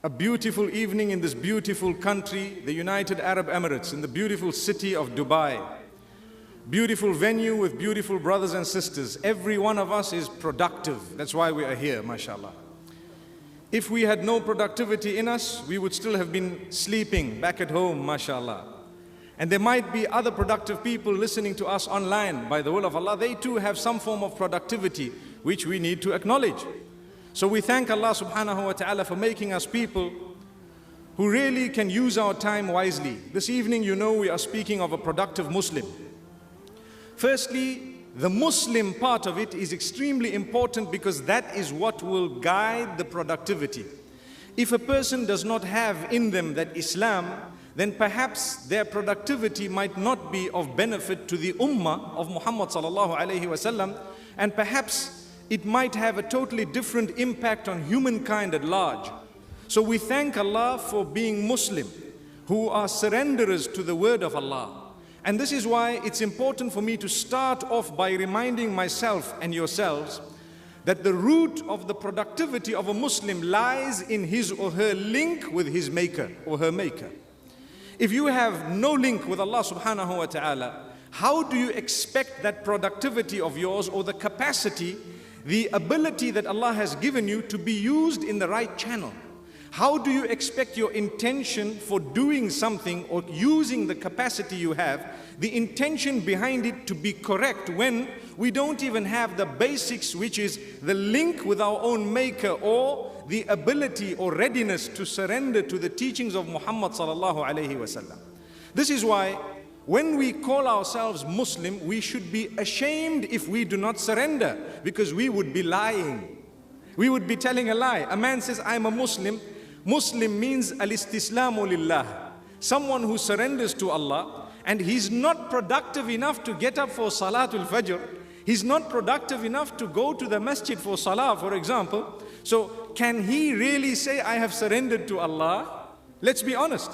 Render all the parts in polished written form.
A beautiful evening in this beautiful country, the United Arab Emirates, in the beautiful city of Dubai. Beautiful venue with beautiful brothers and sisters. Every one of us is productive. That's why we are here, mashallah. If we had no productivity in us, we would still have been sleeping back at home, mashallah. And there might be other productive people listening to us online. By the will of Allah, they too have some form of productivity, which we need to acknowledge. So we thank Allah subhanahu wa ta'ala for making us people who really can use our time wisely. This evening, you know, we are speaking of a productive Muslim. Firstly, the Muslim part of it is extremely important because that is what will guide the productivity. If a person does not have in them that Islam, then perhaps their productivity might not be of benefit to the ummah of Muhammad sallallahu alaihi wasallam, and perhaps it might have a totally different impact on humankind at large. So we thank Allah for being Muslim, who are surrenderers to the word of Allah. And this is why it's important for me to start off by reminding myself and yourselves that the root of the productivity of a Muslim lies in his or her link with his maker or her maker. If you have no link with Allah subhanahu wa ta'ala, how do you expect that productivity of yours or the capacity, the ability that Allah has given you to be used in the right channel? How do you expect your intention for doing something or using the capacity you have, the intention behind it to be correct when we don't even have the basics, which is the link with our own maker or the ability or readiness to surrender to the teachings of Muhammad sallallahu alaihi wasallam? This is why when we call ourselves Muslim, we should be ashamed if we do not surrender, because we would be lying. We would be telling a lie. A man says, I'm a Muslim. Muslim means al-istislamu lillah. Someone who surrenders to Allah, and he's not productive enough to get up for Salatul Fajr. He's not productive enough to go to the masjid for Salah, for example. So can he really say, I have surrendered to Allah? Let's be honest.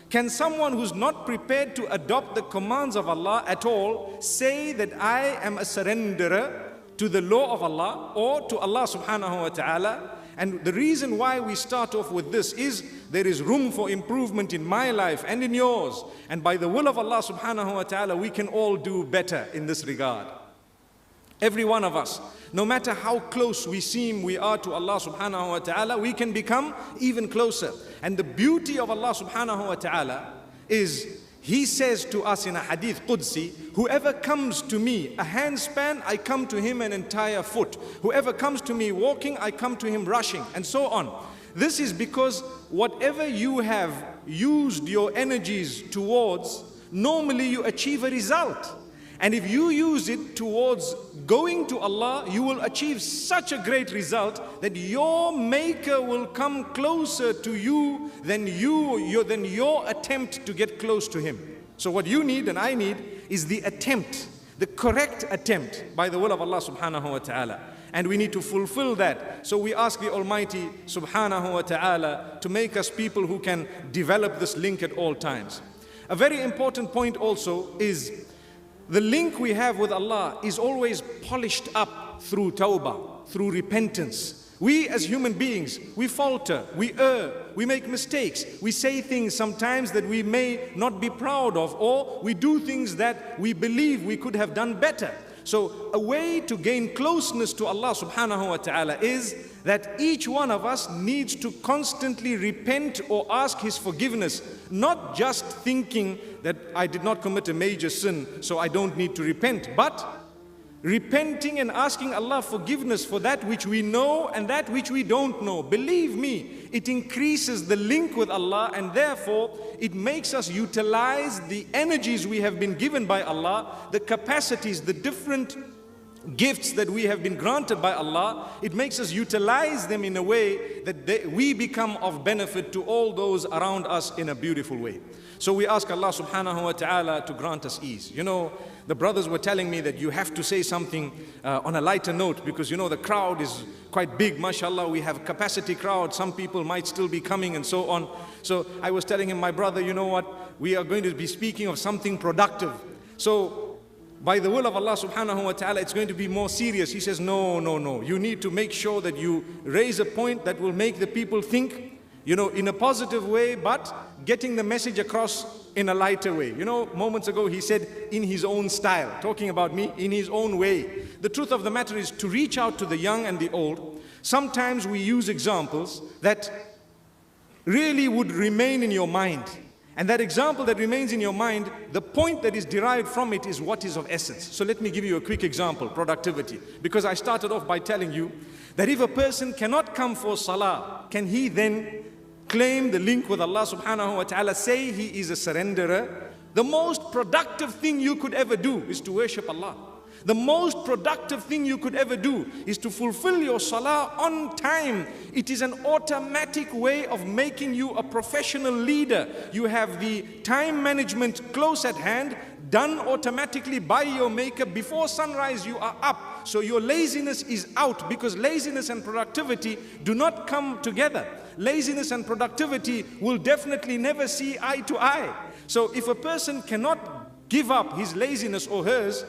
Can someone who's not prepared to adopt the commands of Allah at all say that I am a surrenderer to the law of Allah or to Allah subhanahu wa ta'ala? And the reason why we start off with this is there is room for improvement in my life and in yours. And by the will of Allah subhanahu wa ta'ala, we can all do better in this regard. Every one of us, no matter how close we seem we are to Allah subhanahu wa ta'ala, we can become even closer. And the beauty of Allah subhanahu wa ta'ala is, He says to us in a hadith Qudsi, whoever comes to me a handspan, I come to him an entire foot. Whoever comes to me walking, I come to him rushing, and so on. This is because whatever you have used your energies towards, normally you achieve a result. And if you use it towards going to Allah, you will achieve such a great result that your maker will come closer to you than your attempt to get close to him. So what you need and I need is the attempt, the correct attempt by the will of Allah subhanahu wa ta'ala. And we need to fulfill that. So we ask the Almighty subhanahu wa ta'ala to make us people who can develop this link at all times. A very important point also is the link we have with Allah is always polished up through tawbah, through repentance. We as human beings, we falter, we err, we make mistakes. We say things sometimes that we may not be proud of, or we do things that we believe we could have done better. So a way to gain closeness to Allah subhanahu wa ta'ala is that each one of us needs to constantly repent or ask His forgiveness, not just thinking that I did not commit a major sin, so I don't need to repent, but repenting and asking Allah forgiveness for that which we know and that which we don't know. Believe me, it increases the link with Allah, and therefore it makes us utilize the energies we have been given by Allah, the capacities, the different gifts that we have been granted by Allah. It makes us utilize them in a way that we become of benefit to all those around us in a beautiful way. So we ask Allah subhanahu wa ta'ala to grant us ease. You know, the brothers were telling me that you have to say something on a lighter note, because you know the crowd is quite big, mashallah. We have a capacity crowd, some people might still be coming and so on. So I was telling him, my brother, you know what, we are going to be speaking of something productive. So by the will of Allah subhanahu wa ta'ala, it's going to be more serious. He says, no, you need to make sure that you raise a point that will make the people think in a positive way, but getting the message across in a lighter way. Moments ago he said, in his own style, talking about me, in his own way. The truth of the matter is to reach out to the young and the old. Sometimes we use examples that really would remain in your mind. And that example that remains in your mind, the point that is derived from it is what is of essence. So let me give you a quick example, productivity. Because I started off by telling you that if a person cannot come for salah, can he then claim the link with Allah subhanahu wa ta'ala, say he is a surrenderer? The most productive thing you could ever do is to worship Allah. The most productive thing you could ever do is to fulfill your salah on time. It is an automatic way of making you a professional leader. You have the time management close at hand, done automatically by your maker. Before sunrise you are up. So your laziness is out, because laziness and productivity do not come together. Laziness and productivity will definitely never see eye to eye. So if a person cannot give up his laziness or hers,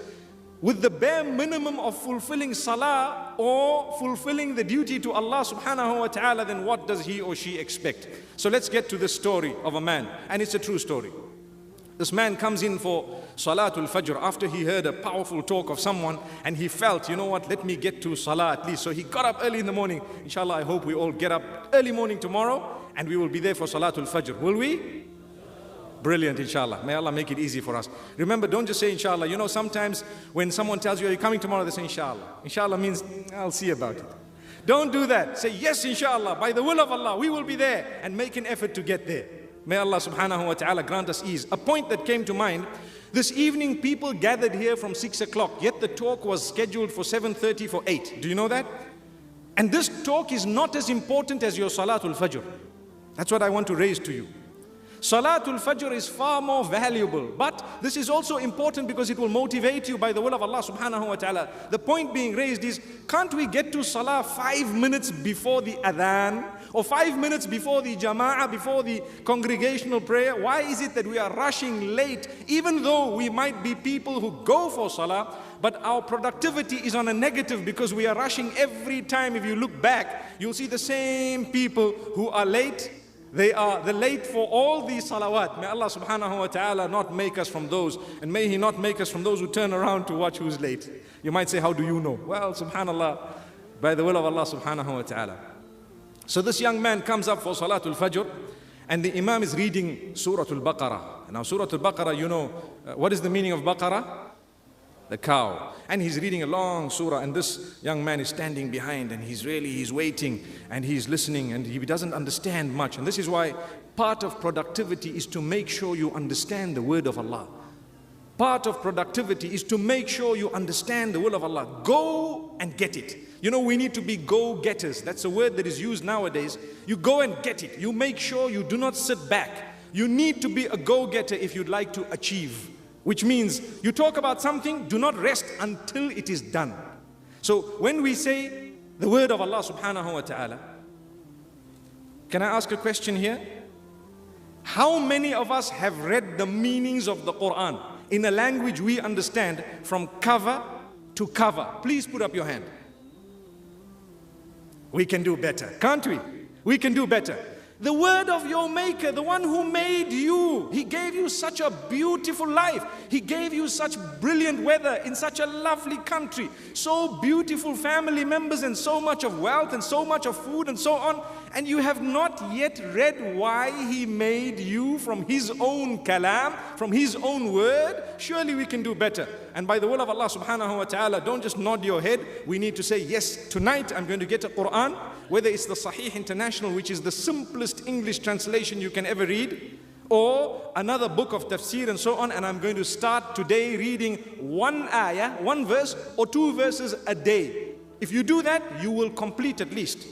with the bare minimum of fulfilling salah or fulfilling the duty to Allah subhanahu wa ta'ala, then what does he or she expect? So let's get to the story of a man, and it's a true story. This man comes in for Salatul Fajr after he heard a powerful talk of someone, and he felt, let me get to salah at least. So he got up early in the morning. Inshallah, I hope we all get up early morning tomorrow and we will be there for Salatul Fajr. Will we? Brilliant, inshallah. May Allah make it easy for us. Remember, don't just say inshallah. Sometimes when someone tells you, are you coming tomorrow? They say inshallah. Inshallah means, I'll see about it. Don't do that. Say, yes, inshallah. By the will of Allah, we will be there, and make an effort to get there. May Allah subhanahu wa ta'ala grant us ease. A point that came to mind, this evening people gathered here from 6 o'clock, yet the talk was scheduled for 7:30 for 8. Do you know that? And this talk is not as important as your Salatul Fajr. That's what I want to raise to you. Salatul Fajr is far more valuable, but this is also important because it will motivate you by the will of Allah subhanahu wa ta'ala. The point being raised is, can't we get to salah 5 minutes before the adhan, or 5 minutes before the jama'ah, before the congregational prayer? Why is it that we are rushing late, even though we might be people who go for salah, but our productivity is on a negative because we are rushing every time? If you look back, you'll see the same people who are late. They are the late for all these salawat. May Allah subhanahu wa ta'ala not make us from those, and may He not make us from those who turn around to watch who's late. You might say, how do you know? Well, subhanallah, by the will of Allah subhanahu wa ta'ala. So this young man comes up for Salatul Fajr, and the Imam is reading Surah Al-Baqarah. Now Surah Al-Baqarah, what is the meaning of Baqarah? The cow. And he's reading a long surah, and this young man is standing behind, and he's waiting, and he's listening, and he doesn't understand much. And this is why part of productivity is to make sure you understand the word of Allah. Part of productivity is to make sure you understand the will of Allah. Go and get it. We need to be go-getters. That's a word that is used nowadays. You go and get it. You make sure you do not sit back. You need to be a go-getter if you'd like to achieve. Which means you talk about something, do not rest until it is done. So when we say the word of Allah subhanahu wa ta'ala, can I ask a question here? How many of us have read the meanings of the Quran in a language we understand from cover to cover? Please put up your hand. We can do better, can't we? We can do better. The word of your maker, the one who made you, he gave you such a beautiful life. He gave you such brilliant weather in such a lovely country, so beautiful family members, and so much of wealth, and so much of food, and so on. And you have not yet read why he made you from his own kalam, from his own word. Surely we can do better. And by the will of Allah subhanahu wa ta'ala, don't just nod your head. We need to say, yes, tonight I'm going to get a Quran, whether it's the Sahih International, which is the simplest English translation you can ever read, or another book of tafsir and so on, and I'm going to start today reading one ayah, one verse or 2 verses a day. If you do that, you will complete at least.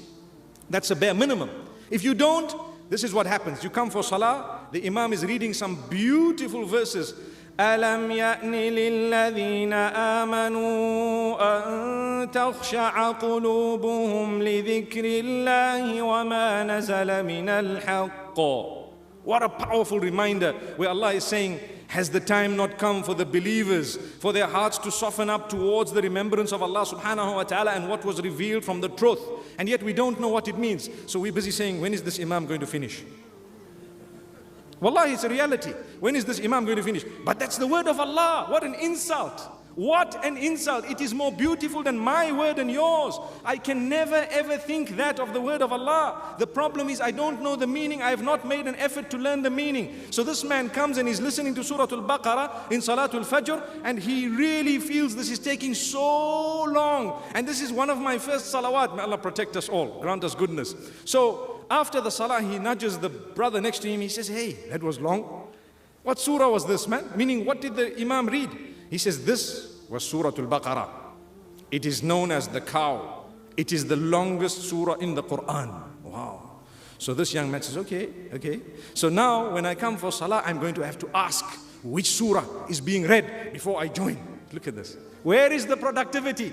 That's a bare minimum. If you don't, this is what happens. You come for salah, the Imam is reading some beautiful verses. أَلَمْ يَأْنِ لِلَّذِينَ آمَنُوا أَن تَخْشَعَ قُلُوبُهُمْ لِذِكْرِ اللَّهِ وَمَا نَزَلَ مِنَ الْحَقِّ What a powerful reminder where Allah is saying, has the time not come for the believers, for their hearts to soften up towards the remembrance of Allah subhanahu wa ta'ala and what was revealed from the truth? And yet we don't know what it means. So we're busy saying, when is this Imam going to finish? Wallahi, it's a reality. When is this Imam going to finish? But that's the word of Allah. What an insult. What an insult. It is more beautiful than my word and yours. I can never ever think that of the word of Allah. The problem is I don't know the meaning. I have not made an effort to learn the meaning. So this man comes and he's listening to Surah Al-Baqarah in Salatul Fajr, and he really feels this is taking so long. And this is one of my first salawat. May Allah protect us all. Grant us goodness. So after the salah, he nudges the brother next to him. He says, hey, that was long. What surah was this, man? Meaning, what did the Imam read? He says, this was Surah Al-Baqarah. It is known as the cow. It is the longest surah in the Quran. Wow. So this young man says, okay. So now when I come for salah, I'm going to have to ask which surah is being read before I join. Look at this. Where is the productivity?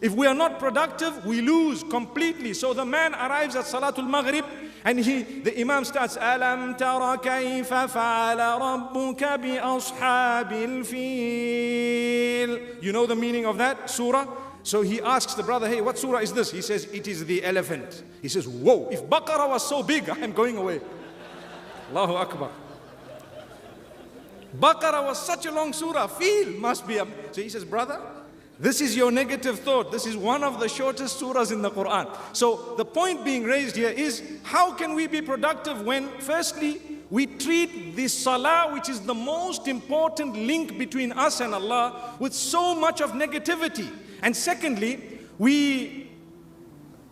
If we are not productive, we lose completely. So the man arrives at Salatul Maghrib and the Imam starts, Alam tara kayfa fa'ala rabbuka bi ashabil fil. You know the meaning of that surah? So he asks the brother, hey, what surah is this? He says, it is the elephant. He says, whoa, if Baqarah was so big, I'm going away. Allahu Akbar. Baqarah was such a long surah, fil must be up. So he says, brother, this is your negative thought. This is one of the shortest surahs in the Quran. So the point being raised here is, how can we be productive when firstly, we treat the salah, which is the most important link between us and Allah, with so much of negativity. And secondly, we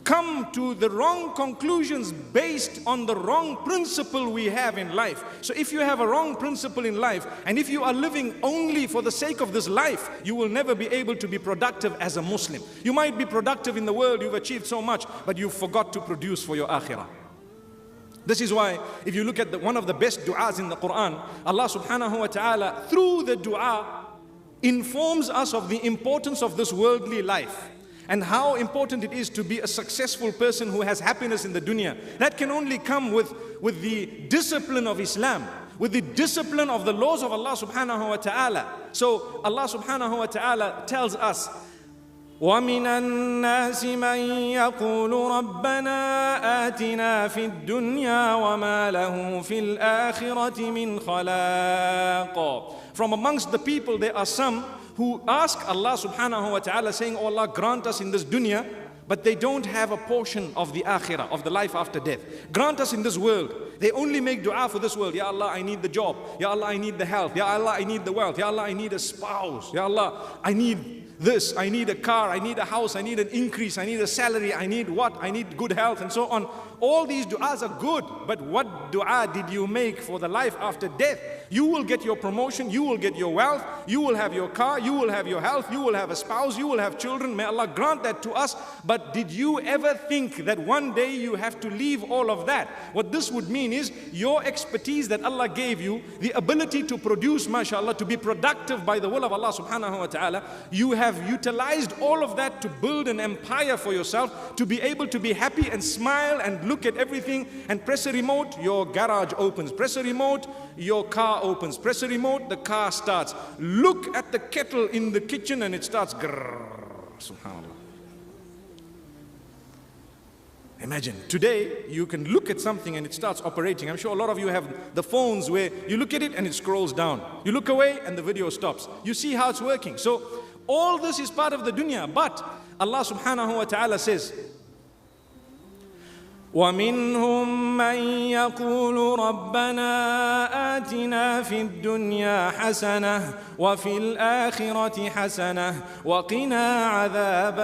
come to the wrong conclusions based on the wrong principle we have in life. So if you have a wrong principle in life, and if you are living only for the sake of this life, you will never be able to be productive as a Muslim. You might be productive in the world, you've achieved so much, but you forgot to produce for your akhirah. This is why, if you look at one of the best du'as in the Quran, Allah subhanahu wa ta'ala, through the du'a, informs us of the importance of this worldly life and how important it is to be a successful person who has happiness in the dunya. That can only come with the discipline of Islam, with the discipline of the laws of Allah subhanahu wa ta'ala. So Allah subhanahu wa ta'ala tells us, وَمِنَ النَّاسِ مَنْ يَقُولُ رَبَّنَا آتِنَا فِي الدُّنْيَا وَمَا لَهُ فِي الْآخِرَةِ مِنْ خَلَاقٍ. From amongst the people there are some who ask Allah subhanahu wa ta'ala saying, oh Allah, grant us in this dunya, but they don't have a portion of the akhirah, of the life after death. Grant us in this world. They only make dua for this world. Ya Allah, I need the job. Ya Allah, I need the health. Ya Allah, I need the wealth. Ya Allah, I need a spouse. Ya Allah, I need this, I need a car, I need a house, I need an increase, I need a salary, I need what? I need good health and so on. All these du'as are good, but what du'a did you make for the life after death? You will get your promotion, you will get your wealth, you will have your car, you will have your health, you will have a spouse, you will have children. May Allah grant that to us. But did you ever think that one day you have to leave all of that? What this would mean is your expertise that Allah gave you, the ability to produce, mashallah, to be productive by the will of Allah subhanahu wa ta'ala, you have utilized all of that to build an empire for yourself, to be able to be happy and smile and look at everything and press a remote, your garage opens. Press a remote, your car opens. Press a remote, the car starts. Look at the kettle in the kitchen and it starts grrr, subhanallah. Imagine, today you can look at something and it starts operating. I'm sure a lot of you have the phones where you look at it and it scrolls down. You look away and the video stops. You see how it's working. So all this is part of the dunya. But Allah subhanahu wa ta'ala says, وَمِنْهُمْ مَنْ يَقُولُ رَبَّنَا آتِنَا فِي الدُّنْيَا حَسَنَةً وَفِي الْآخِرَةِ حَسَنَةً وَقِنَا عَذَابَ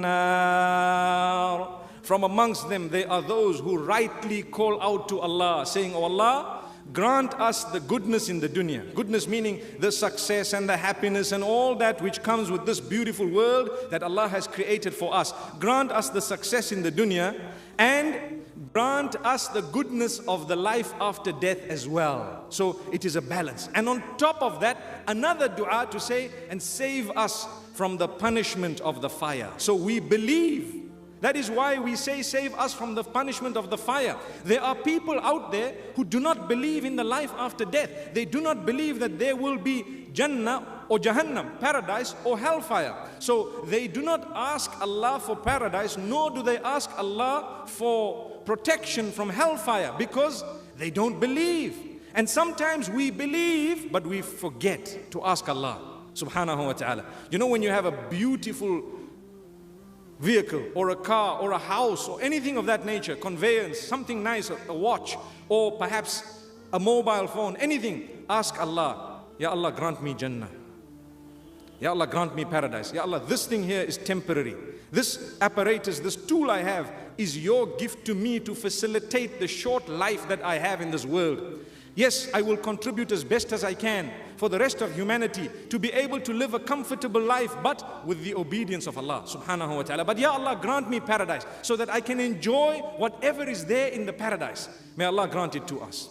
النَّارِ. From amongst them there are those who rightly call out to Allah saying, oh Allah, grant us the goodness in the dunya. Goodness meaning the success and the happiness and all that which comes with this beautiful world that Allah has created for us. Grant us the success in the dunya and grant us the goodness of the life after death as well. So it is a balance. And on top of that, another dua to say, and save us from the punishment of the fire. So we believe That is why we say, save us from the punishment of the fire. There are people out there who do not believe in the life after death. They do not believe that there will be Jannah or Jahannam, paradise or hellfire. So they do not ask Allah for paradise, nor do they ask Allah for protection from hellfire, because they don't believe. And sometimes we believe, but we forget to ask Allah subhanahu wa ta'ala. You know, when you have a beautiful vehicle or a car or a house or anything of that nature, conveyance, something nice, a watch, or perhaps a mobile phone, anything, ask Allah, Ya Allah, grant me Jannah. Ya Allah, grant me paradise. Ya Allah, this thing here is temporary. This apparatus, this tool I have is your gift to me to facilitate the short life that I have in this world. Yes, I will contribute as best as I can for the rest of humanity to be able to live a comfortable life, but with the obedience of Allah subhanahu wa ta'ala. But Ya Allah, grant me paradise so that I can enjoy whatever is there in the paradise. May Allah grant it to us.